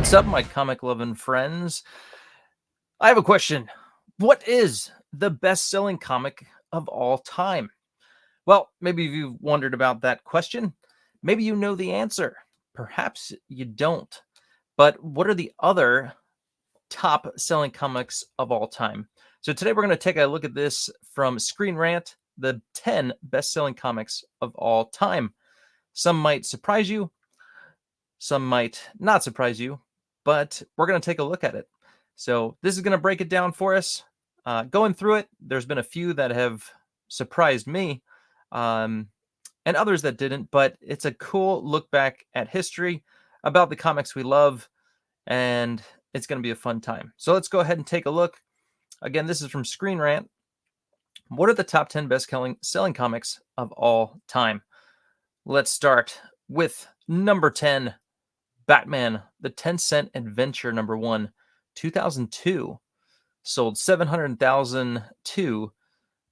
What's up, my comic-loving friends? I have a question. What is the best-selling comic of all time? Well, maybe you've wondered about that question. Maybe you know the answer. Perhaps you don't. But what are the other top-selling comics of all time? So today we're going to take a look at this from Screen Rant, the 10 best-selling comics of all time. Some might surprise you. Some might not surprise you, but we're going to take a look at it. So this is going to break it down for us. Going through it, there's been a few that have surprised me and others that didn't, but it's a cool look back at history about the comics we love, and it's going to be a fun time. So let's go ahead and take a look. Again, this is from Screen Rant. What are the top 10 best-selling comics of all time? Let's start with number 10. Batman, the 10-cent adventure, number 1, 2002. Sold 700,002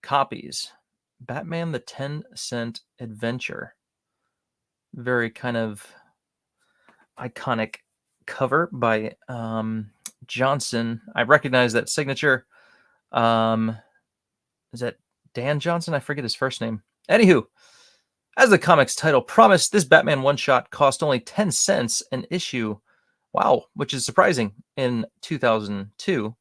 copies. Batman, the 10-cent adventure. Very kind of iconic cover by Johnson. I recognize that signature. Is that Dan Johnson? I forget his first name. Anywho, as the comic's title promised, this Batman one-shot cost only 10 cents an issue. Wow, which is surprising in 2002.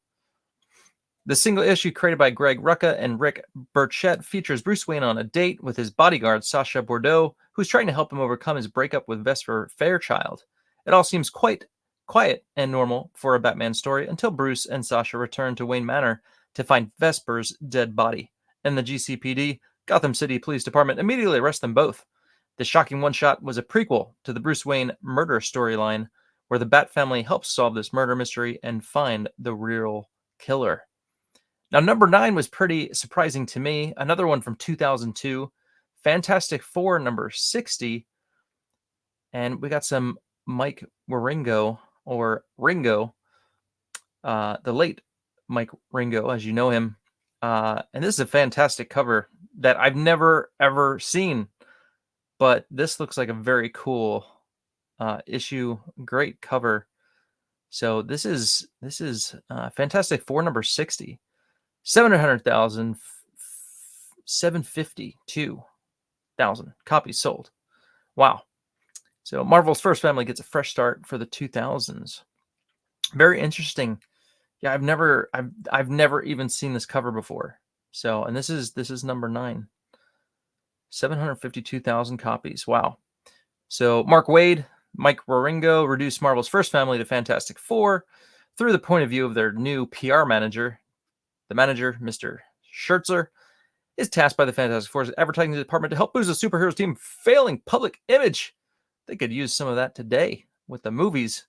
The single issue, created by Greg Rucka and Rick Burchett, features Bruce Wayne on a date with his bodyguard, Sacha Bordeaux, who's trying to help him overcome his breakup with Vesper Fairchild. It all seems quite quiet and normal for a Batman story until Bruce and Sacha return to Wayne Manor to find Vesper's dead body. And the GCPD, Gotham City Police Department, immediately arrests them both. The shocking one-shot was a prequel to the Bruce Wayne murder storyline, where the Bat family helps solve this murder mystery and find the real killer. Now, number 9 was pretty surprising to me. Another one from 2002, Fantastic Four, number 60. And we got some Mike Wieringo, or Ringo, the late Mike Ringo, as you know him. And this is a fantastic cover that I've never, ever seen. But this looks like a very cool issue. Great cover. So this is Fantastic Four number 60. 700,000, 752,000 copies sold. Wow. So Marvel's first family gets a fresh start for the 2000s. Very interesting. Yeah, I've never even seen this cover before. So, and this is number 9. 752,000 copies. Wow. So Mark Waid, Mike Wieringo reduced Marvel's first family to Fantastic Four through the point of view of their new PR manager. The manager, Mr. Schertzer, is tasked by the Fantastic Four's advertising department to help boost the superheroes team's failing public image. They could use some of that today with the movies.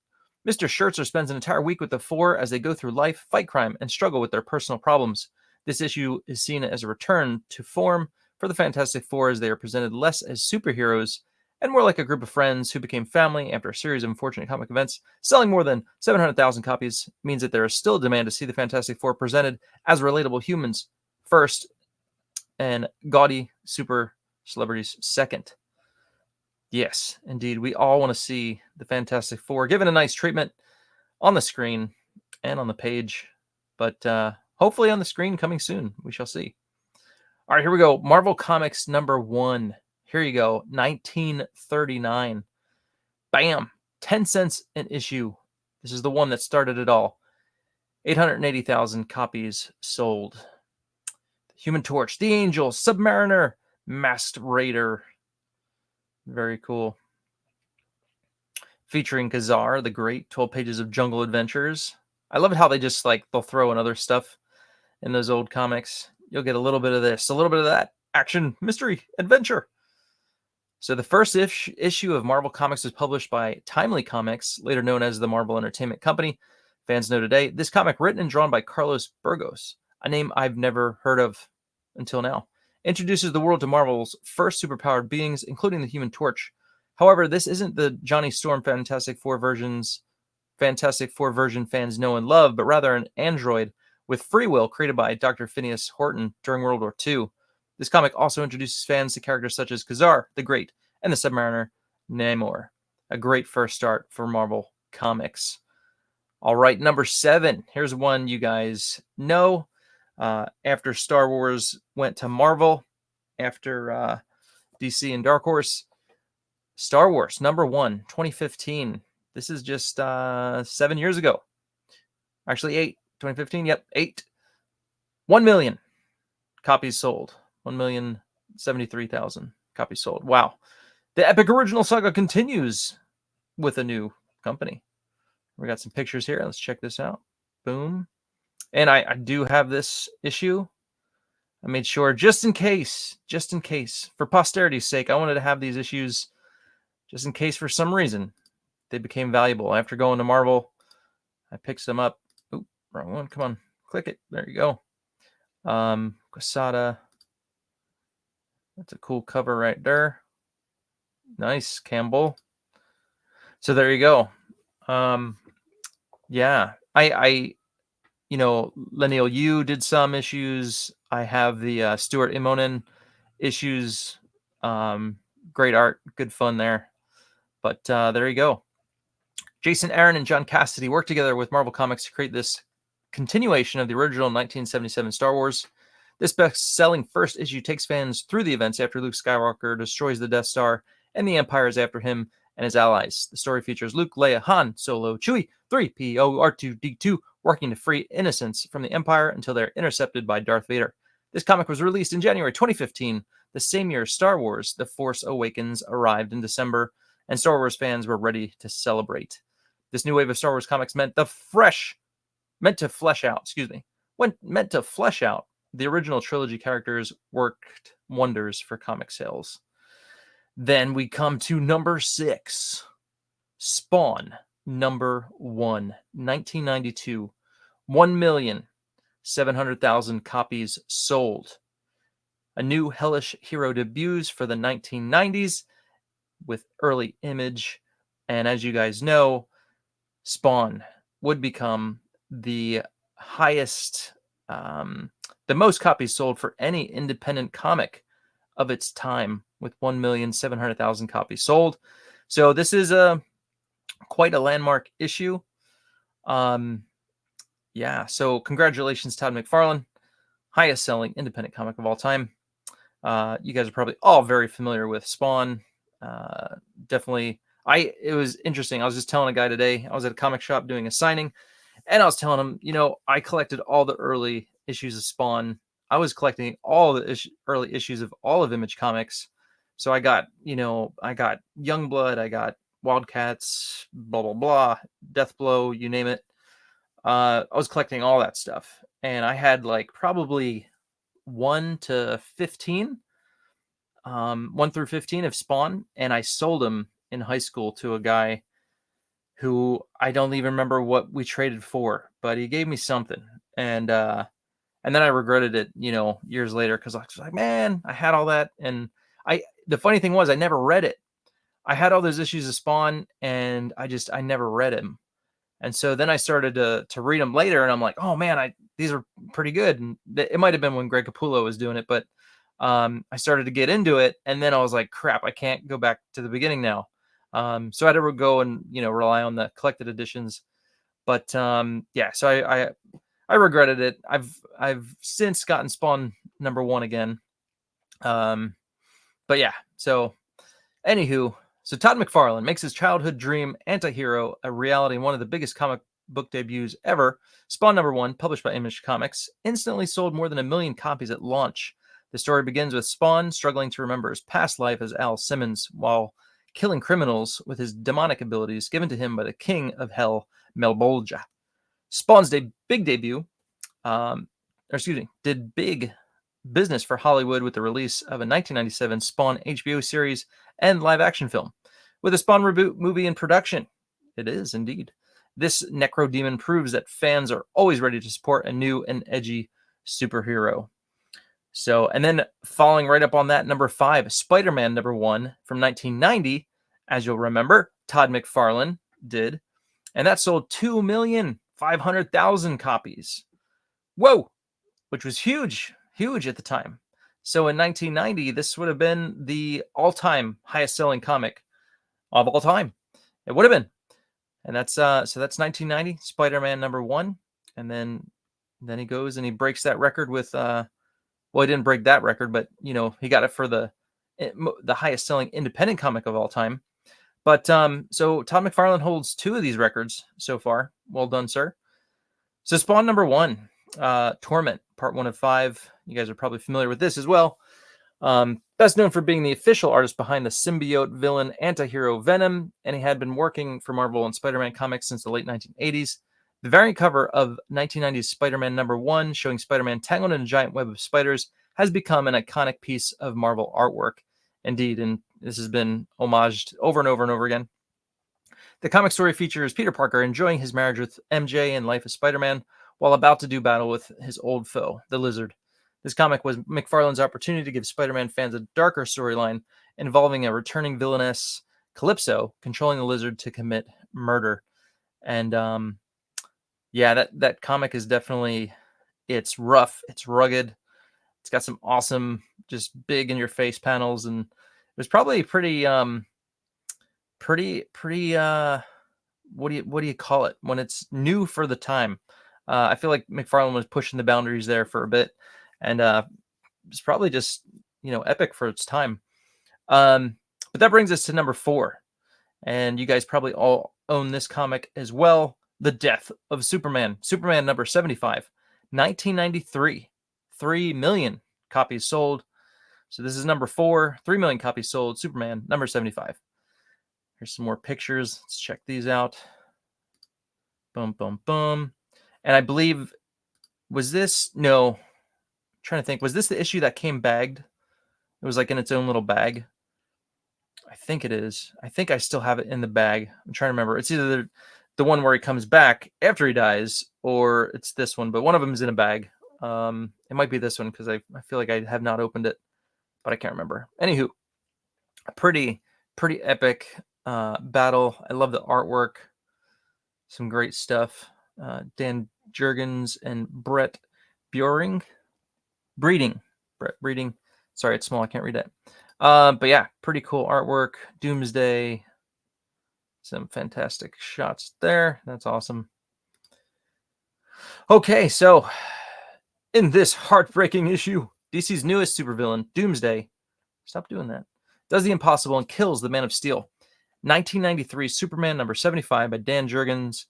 Mr. Schertzer spends an entire week with the Four as they go through life, fight crime, and struggle with their personal problems. This issue is seen as a return to form for the Fantastic Four, as they are presented less as superheroes and more like a group of friends who became family after a series of unfortunate comic events. Selling more than 700,000 copies means that there is still demand to see the Fantastic Four presented as relatable humans first and gaudy super celebrities second. Yes, indeed. We all want to see the Fantastic Four given a nice treatment on the screen and on the page, but hopefully on the screen coming soon. We shall see. All right, here we go. Marvel Comics number 1. Here you go. 1939. Bam. 10 cents an issue. This is the one that started it all. 880,000 copies sold. Human Torch, the Angel, Submariner, Masked Raider. Very cool. Featuring Kazar the Great, 12 pages of jungle adventures. I love how they just they'll throw in other stuff in those old comics. You'll get a little bit of this, a little bit of that. Action, mystery, adventure. So the first issue of Marvel Comics was published by Timely Comics, later known as the Marvel Entertainment Company. Fans know today. This comic, written and drawn by Carlos Burgos, a name I've never heard of until now, introduces the world to Marvel's first superpowered beings, including the Human Torch. However, this isn't the Johnny Storm Fantastic Four version fans know and love, but rather an android with free will created by Dr. Phineas Horton during World War II. This comic also introduces fans to characters such as Kazar the Great and the Submariner Namor. A great first start for Marvel Comics. All right, number 7. Here's one you guys know. After Star Wars went to Marvel, after DC and Dark Horse, Star Wars, number 1, 2015. This is just 7 years ago. Actually, 8. 2015, yep, 8. 1 million copies sold. 1,073,000 copies sold. Wow. The epic original saga continues with a new company. We got some pictures here. Let's check this out. Boom. And I do have this issue. I made sure, just in case, for posterity's sake, I wanted to have these issues just in case for some reason they became valuable. After going to Marvel, I picked them up. Oop, wrong one. Come on. Click it. There you go. Quesada. That's a cool cover right there. Nice, Campbell. So there you go. Yeah, I Lennial U did some issues. I have the Stuart Immonen issues. Great art, good fun there. But there you go. Jason Aaron and John Cassidy worked together with Marvel Comics to create this continuation of the original 1977 Star Wars. This best-selling first issue takes fans through the events after Luke Skywalker destroys the Death Star and the Empire is after him and his allies. The story features Luke, Leia, Han, Solo, Chewie, 3PO, R2-D2 working to free innocents from the Empire until they're intercepted by Darth Vader. This comic was released in January 2015, the same year Star Wars: The Force Awakens arrived in December, and Star Wars fans were ready to celebrate. This new wave of Star Wars comics meant to flesh out the original trilogy characters, worked wonders for comic sales. Then we come to number 6, Spawn, number 1, 1992, 1,700,000 copies sold. A new hellish hero debuts for the 1990s with early Image, and as you guys know, Spawn would become the highest, the most copies sold for any independent comic of its time, with 1,700,000 copies sold. So this is quite a landmark issue. Yeah, so congratulations, Todd McFarlane, highest selling independent comic of all time. You guys are probably all very familiar with Spawn. Definitely, it was interesting. I was just telling a guy today, I was at a comic shop doing a signing, and I was telling him, I collected all the early issues of Spawn. I was collecting all the early issues of all of Image Comics. So I got Youngblood, I got Wildcats, blah, blah, blah, Deathblow, you name it. I was collecting all that stuff. And I had like probably 1 to 15, 1 through 15 of Spawn. And I sold them in high school to a guy who I don't even remember what we traded for, but he gave me something. And then I regretted it, years later, because I was like, man, I had all that. And the funny thing was, I never read it. I had all those issues of Spawn, and I never read them. And so then I started to read them later, and I'm like, oh man, these are pretty good. And it might have been when Greg Capullo was doing it, but I started to get into it, and then I was like, crap, I can't go back to the beginning now. So I had to go and rely on the collected editions. But yeah, so I regretted it. I've since gotten Spawn number 1 again. But yeah, so anywho, so Todd McFarlane makes his childhood dream anti-hero a reality in one of the biggest comic book debuts ever. Spawn number 1, published by Image Comics, instantly sold more than 1 million copies at launch. The story begins with Spawn struggling to remember his past life as Al Simmons while killing criminals with his demonic abilities given to him by the king of hell, Melbolja. Spawn's big debut, did big business for Hollywood with the release of a 1997 Spawn HBO series and live-action film. With a Spawn reboot movie in production, it is indeed. This necro demon proves that fans are always ready to support a new and edgy superhero. So, and then following right up on that, number 5, Spider-Man number 1 from 1990, as you'll remember, Todd McFarlane did, and that sold 2,500,000 copies. Whoa, which was huge at the time. So in 1990, this would have been the all-time highest selling comic of all time. It would have been. And that's 1990, Spider-Man #1. And then he goes and he breaks that record with well, he didn't break that record, but he got it for the highest selling independent comic of all time. But so Todd McFarlane holds 2 of these records so far. Well done, sir. So Spawn #1, Torment, part 1 of 5. You guys are probably familiar with this as well. Best known for being the official artist behind the symbiote villain anti-hero Venom, and he had been working for Marvel and Spider-Man comics since the late 1980s. The variant cover of 1990's Spider-Man #1, showing Spider-Man tangled in a giant web of spiders, has become an iconic piece of Marvel artwork. Indeed, and this has been homaged over and over and over again. The comic story features Peter Parker enjoying his marriage with MJ and life as Spider-Man, while about to do battle with his old foe, the Lizard. This comic was McFarlane's opportunity to give Spider-Man fans a darker storyline involving a returning villainess, Calypso, controlling the Lizard to commit murder. And yeah, that comic is definitely, it's rough, it's rugged, it's got some awesome, just big in your face panels, and it was probably pretty what do you call it when it's new for the time? I feel like McFarlane was pushing the boundaries there for a bit, and it's probably just epic for its time. But that brings us to #4, and you guys probably all own this comic as well. The Death of Superman, Superman #75, 1993, 3 million copies sold. So this is #4, 3 million copies sold. Superman #75. Here's some more pictures. Let's check these out. Boom, boom, boom. And I believe, was this, no, I'm trying to think, was this the issue that came bagged? It was like in its own little bag. I think it is. I think I still have it in the bag. I'm trying to remember. It's either the one where he comes back after he dies, or it's this one, but one of them is in a bag. It might be this one because I feel like I have not opened it, but I can't remember. Anywho, a pretty epic battle. I love the artwork. Some great stuff. Dan Jurgens and Brett Breeding. Brett Breeding. Sorry, it's small. I can't read it. But yeah, pretty cool artwork. Doomsday. Some fantastic shots there. That's awesome. Okay, so in this heartbreaking issue, DC's newest supervillain, Doomsday, stop doing that, does the impossible and kills the Man of Steel. 1993 Superman #75 by Dan Jurgens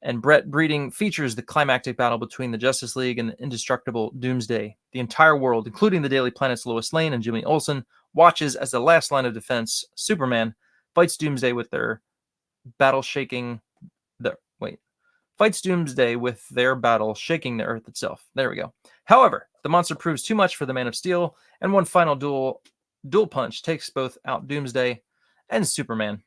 and Brett Breeding features the climactic battle between the Justice League and the indestructible Doomsday. The entire world, including the Daily Planet's Lois Lane and Jimmy Olsen, watches as the last line of defense, Superman, fights Doomsday with their battle shaking the earth itself. There we go. However, the monster proves too much for the Man of Steel, and one final dual punch takes both out Doomsday and Superman.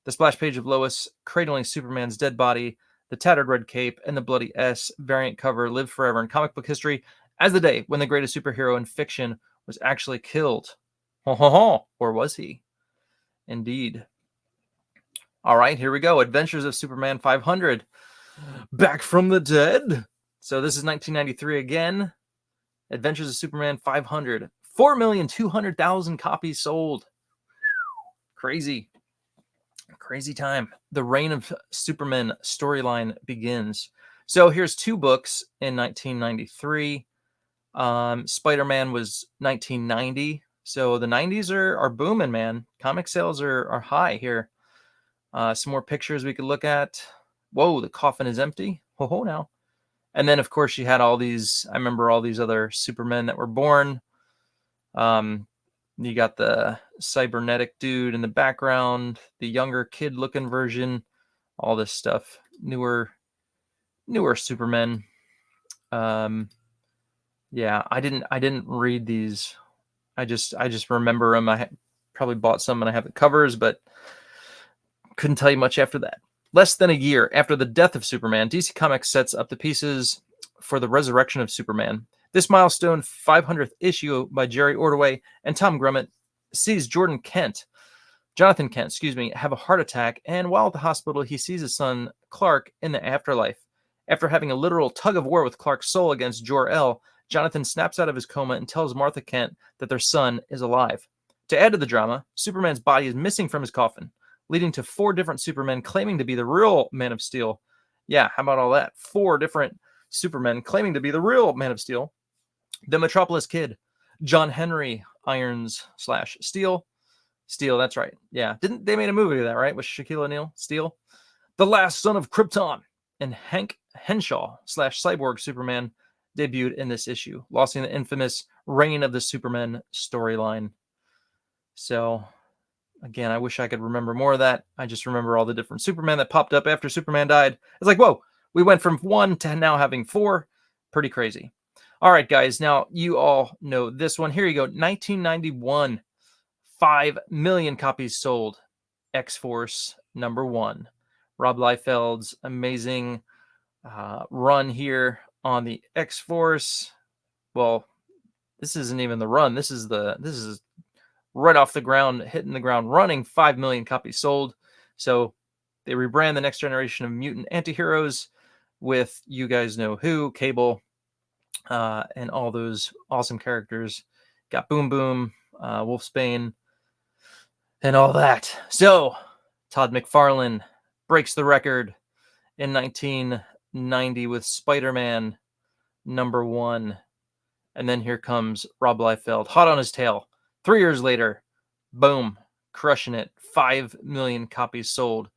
The splash page of Lois cradling Superman's dead body, the tattered red cape, and the bloody S variant cover live forever in comic book history as the day when the greatest superhero in fiction was actually killed. Ho ho ho! Or was he? Indeed. All right, here we go. Adventures of Superman 500. Back from the dead. So this is 1993 again. Adventures of Superman 500. 4,200,000 copies sold. Crazy. Crazy time. The Reign of Superman storyline begins. So here's 2 books in 1993. Spider-Man was 1990. So the 90s are booming, man. Comic sales are high here. Some more pictures we could look at. Whoa, the coffin is empty. Ho now. And then, of course, you had all these. I remember all these other Supermen that were born. You got the cybernetic dude in the background, the younger kid-looking version, all this stuff. Newer Supermen. Yeah, I didn't read these. I just remember them. I probably bought some and I have the covers, but couldn't tell you much after that. Less than a year after the death of Superman, DC Comics sets up the pieces for the resurrection of Superman. This milestone 500th issue by Jerry Ordway and Tom Grummett sees Jonathan Kent, have a heart attack, and while at the hospital, he sees his son Clark in the afterlife. After having a literal tug of war with Clark's soul against Jor-El, Jonathan snaps out of his coma and tells Martha Kent that their son is alive. To add to the drama, Superman's body is missing from his coffin, leading to 4 different Supermen claiming to be the real Man of Steel. Yeah, how about all that? 4 different Supermen claiming to be the real Man of Steel. The Metropolis Kid, John Henry Irons / Steel. Steel, that's right. Yeah, didn't they made a movie of that, right? With Shaquille O'Neal, Steel. The Last Son of Krypton and Hank Henshaw / Cyborg Superman debuted in this issue, launching the infamous Reign of the Supermen storyline. So, again, I wish I could remember more of that. I just remember all the different Supermen that popped up after Superman died. It's like, whoa, we went from 1 to now having 4. Pretty crazy. All right, guys, now you all know this one. Here you go. 1991, 5 million copies sold. X-Force #1. Rob Liefeld's amazing run here on the X-Force. Well, this isn't even the run. This is right off the ground, hitting the ground running. 5 million copies sold. So they rebrand the next generation of mutant antiheroes with you guys know who, Cable, and all those awesome characters. Got Boom Boom, Wolfsbane, and all that. So Todd McFarlane breaks the record in 1990 with Spider-Man #1. And then here comes Rob Liefeld, hot on his tail. 3 years later, boom, crushing it. 5 million copies sold.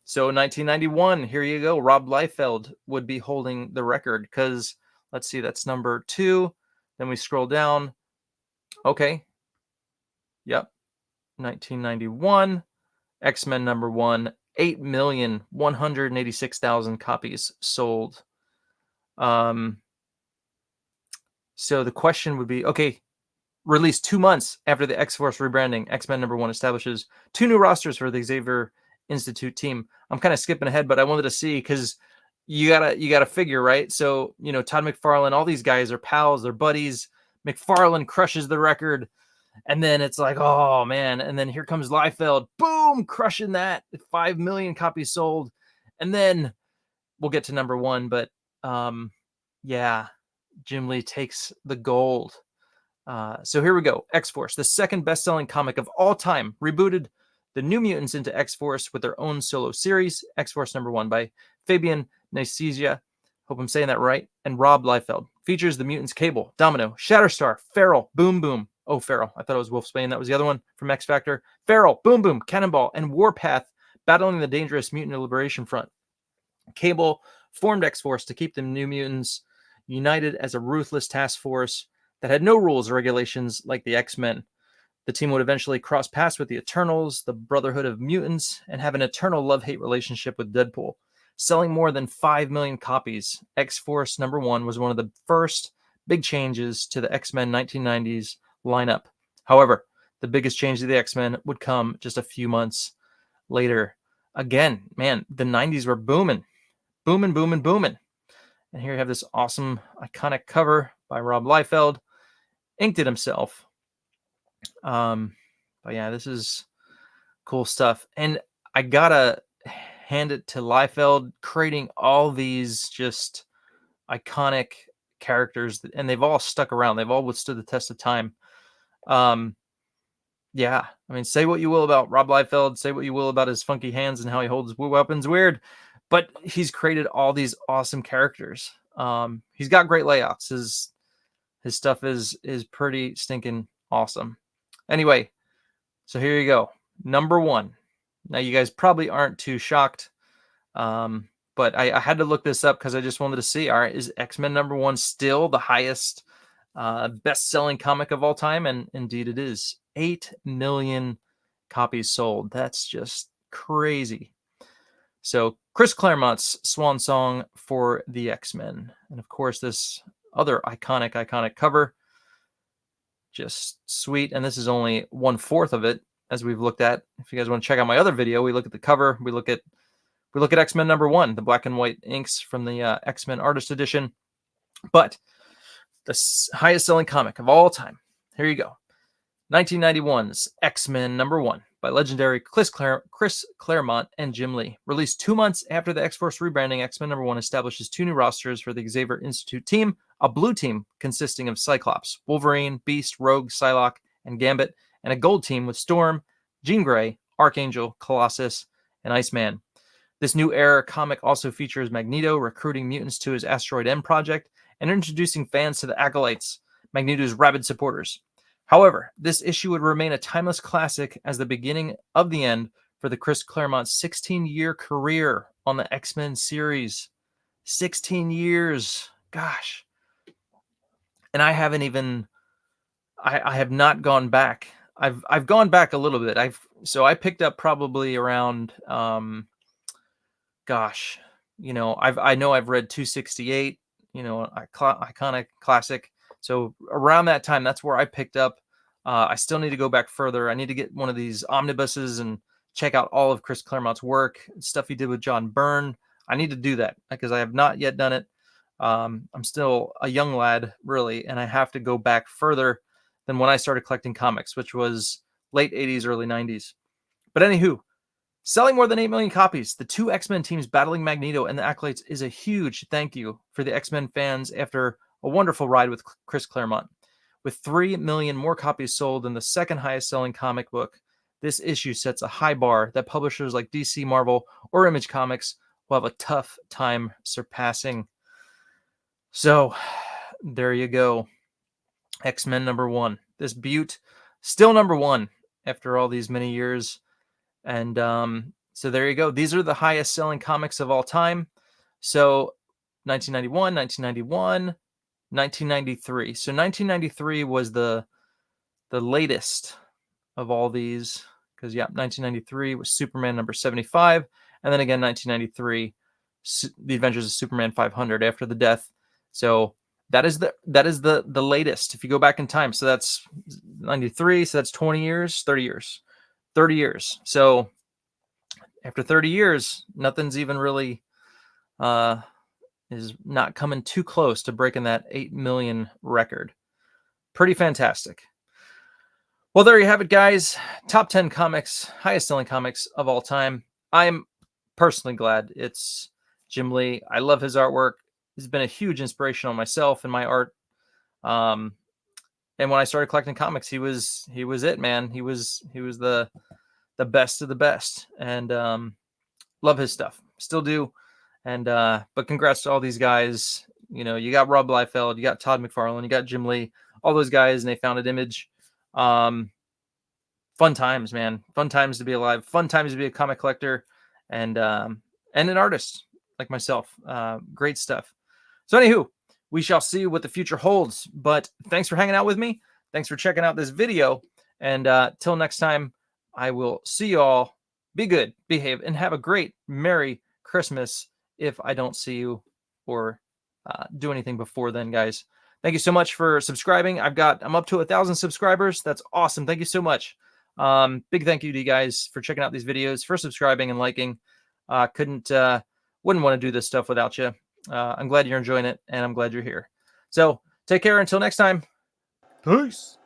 So 1991, here you go. Rob Liefeld would be holding the record because, let's see, that's #2. Then we scroll down. Okay. Yep. 1991, X-Men #1, 8,186,000 copies sold. So the question would be, okay, released 2 months after the X-Force rebranding, X-Men #1 establishes 2 new rosters for the Xavier Institute team. I'm kind of skipping ahead, but I wanted to see because you gotta figure, right? So, Todd McFarlane, all these guys are pals, they're buddies. McFarlane crushes the record, and then it's like, oh man, and then here comes Liefeld, boom, crushing that. 5 million copies sold, and then we'll get to #1, but yeah, Jim Lee takes the gold. So here we go. X-Force, the second best-selling comic of all time, rebooted the New Mutants into X-Force with their own solo series, X-Force #1 by Fabian Nicieza, hope I'm saying that right, and Rob Liefeld. Features the mutants Cable, Domino, Shatterstar, Feral, Boom Boom. Oh, Feral. I thought it was Wolfsbane. That was the other one from X Factor. Feral, Boom Boom, Cannonball, and Warpath battling the dangerous Mutant Liberation Front. Cable formed X-Force to keep the New Mutants united as a ruthless task force that had no rules or regulations like the X-Men. The team would eventually cross paths with the Eternals, the Brotherhood of Mutants, and have an eternal love-hate relationship with Deadpool. Selling more than 5 million copies, X-Force #1 was one of the first big changes to the X-Men 1990s lineup. However, the biggest change to the X-Men would come just a few months later. Again, man, the 90s were booming. Booming, booming, booming. And here you have this awesome, iconic cover by Rob Liefeld. Inked it himself. But yeah, this is cool stuff. And I gotta hand it to Liefeld, creating all these just iconic characters, and they've all stuck around. They've all withstood the test of time. Yeah, I mean, say what you will about Rob Liefeld, say what you will about his funky hands and how he holds weapons weird, but he's created all these awesome characters. He's got great layouts. His stuff is pretty stinking awesome. Anyway, so here you go. #1. Now you guys probably aren't too shocked, but I had to look this up because I just wanted to see, all right, is X-Men #1 still the highest best-selling comic of all time? And indeed it is. 8 million copies sold. That's just crazy. So Chris Claremont's swan song for the X-Men. And of course, this other iconic cover. Just sweet. And this is only 1/4 of it, as we've looked at. If you guys want to check out my other video, we look at the cover. We look at X-Men #1, the black and white inks from the X-Men Artist Edition. But the highest selling comic of all time. Here you go. 1991's X-Men #1 by legendary Chris Claremont and Jim Lee. Released 2 months after the X-Force rebranding, X-Men #1 establishes 2 new rosters for the Xavier Institute team, a blue team consisting of Cyclops, Wolverine, Beast, Rogue, Psylocke, and Gambit, and a gold team with Storm, Jean Grey, Archangel, Colossus, and Iceman. This new era comic also features Magneto recruiting mutants to his Asteroid M project and introducing fans to the Acolytes, Magneto's rabid supporters. However, this issue would remain a timeless classic as the beginning of the end for the Chris Claremont's 16-year career on the X-Men series. 16 years. Gosh. And I haven't even I have not gone back. I've gone back a little bit. I picked up probably around gosh, I know I've read 268, iconic classic. So around that time, that's where I picked up. I still need to go back further. I need to get one of these omnibuses and check out all of Chris Claremont's work, stuff he did with John Byrne. I need to do that because I have not yet done it. I'm still a young lad, really, and I have to go back further than when I started collecting comics, which was late 80s, early 90s. But anywho, selling more than 8 million copies, the two X-Men teams battling Magneto and the Acolytes is a huge thank you for the X-Men fans after a wonderful ride with Chris Claremont. With 3 million more copies sold than the second highest selling comic book, this issue sets a high bar that publishers like DC, Marvel, or Image Comics will have a tough time surpassing. So, there you go. X-Men #1. This beaut, still #1 after all these many years. And so there you go. These are the highest selling comics of all time. So 1991, 1991, 1993. So 1993 was the latest of all these. Because, 1993 was Superman #75. And then again, 1993, The Adventures of Superman 500 after the death. So that is the latest if you go back in time. So that's 93. So that's 20 years, 30 years. 30 years. So after 30 years, nothing's even really is not coming too close to breaking that 8 million record. Pretty fantastic. Well, there you have it, guys. Top 10 comics, highest selling comics of all time. I'm personally glad it's Jim Lee. I love his artwork. He's been a huge inspiration on myself and my art. And when I started collecting comics, he was it, man. He was the best of the best, and love his stuff. Still do. And but congrats to all these guys. You got Rob Liefeld, you got Todd McFarlane, you got Jim Lee, all those guys, and they founded Image. Fun times, man. Fun times to be alive. Fun times to be a comic collector and an artist like myself. Great stuff. So anywho, we shall see what the future holds. But thanks for hanging out with me. Thanks for checking out this video. And till next time, I will see you all. Be good, behave, and have a great Merry Christmas if I don't see you or do anything before then, guys. Thank you so much for subscribing. I'm up to 1,000 subscribers. That's awesome. Thank you so much. Big thank you to you guys for checking out these videos, for subscribing and liking. Wouldn't want to do this stuff without you. I'm glad you're enjoying it, and I'm glad you're here. So take care until next time. Peace.